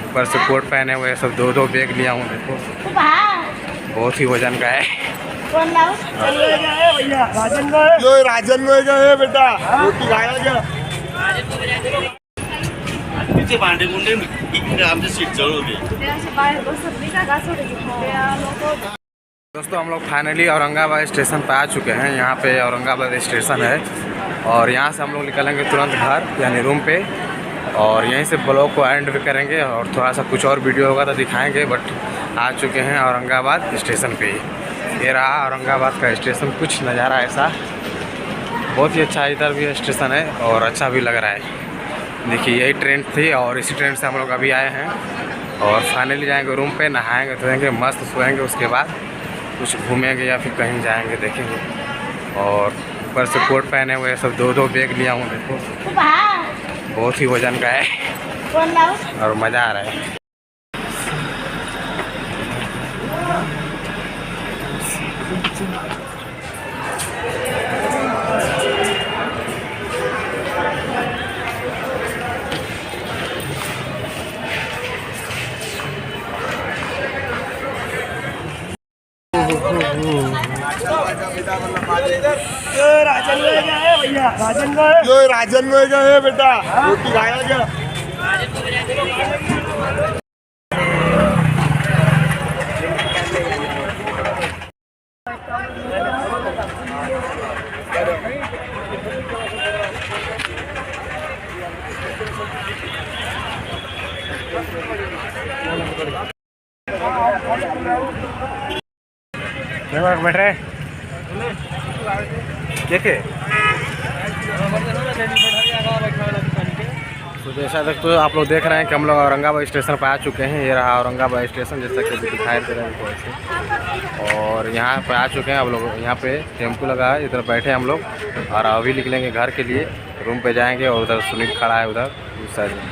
ऊपर से कोट पहने हुए सब 2-2 बैग लिया हूँ। देखो बहुत ही वजन का है। राजन का है बेटा, रोटी खाया क्या? भांडे गुंडे आमचे सीट चढ़ोगे। दोस्तों हम लोग फाइनली औरंगाबाद स्टेशन पर आ चुके हैं। यहाँ पे औरंगाबाद स्टेशन है और यहाँ से हम लोग निकलेंगे तुरंत घर यानी रूम पे, और यहीं से ब्लॉग को एंड भी करेंगे और थोड़ा सा कुछ और वीडियो होगा तो दिखाएंगे। बट आ चुके हैं औरंगाबाद स्टेशन पे। ये रहा औरंगाबाद का स्टेशन, कुछ नज़ारा ऐसा बहुत ही अच्छा। इधर भी स्टेशन है और अच्छा भी लग रहा है। देखिए यही ट्रेन थी और इसी ट्रेन से हम लोग अभी आए हैं और फाइनली जाएंगे रूम पे, नहाएंगे धोएंगे, मस्त सोएंगे, उसके बाद कुछ घूमेंगे या फिर कहीं जाएंगे देखेंगे। और ऊपर से कोट पहने हुए सब 2-2 बैग लिया हूँ। देखो बहुत ही वजन का है और मज़ा आ रहा है। राजन का है बेटा, रोटी खाया क्या? बैठ रहे देखे तो जैसा तक तो आप लोग देख रहे हैं कि हम लोग औरंगाबाद स्टेशन पर आ चुके हैं। ये रहा औरंगाबाद स्टेशन, जैसा कि दिखाई दे रहा है ऐसे। और यहाँ पर आ चुके हैं हम लोग। यहाँ पे टेम्पो लगा है, इधर बैठे हम लोग और अभी निकलेंगे घर के लिए, रूम पे जाएंगे। और उधर सुनील खड़ा है उधर उस साइड में,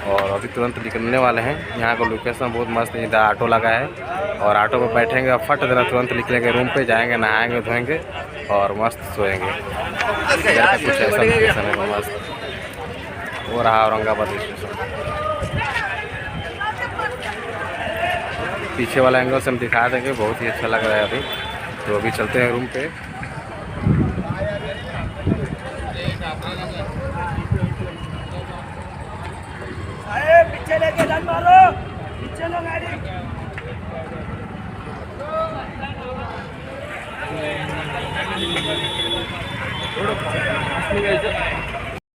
और अभी तुरंत निकलने वाले हैं। यहाँ का लोकेशन बहुत मस्त है, इधर ऑटो लगा है और ऑटो में बैठेंगे और फट देना तुरंत निकलेंगे रूम पे, जाएंगे नहाएंगे धोएंगे और मस्त सोएंगे। इधर का कुछ ऐसा लोकेशन है मस्त। वो रहा औरंगाबाद स्टेशन। पीछे वाला एंगल से हम दिखा देंगे, बहुत ही अच्छा लग रहा है अभी। तो अभी चलते हैं रूम पे। पीछे लेके जान मारो, पीछे लो गाड़ी।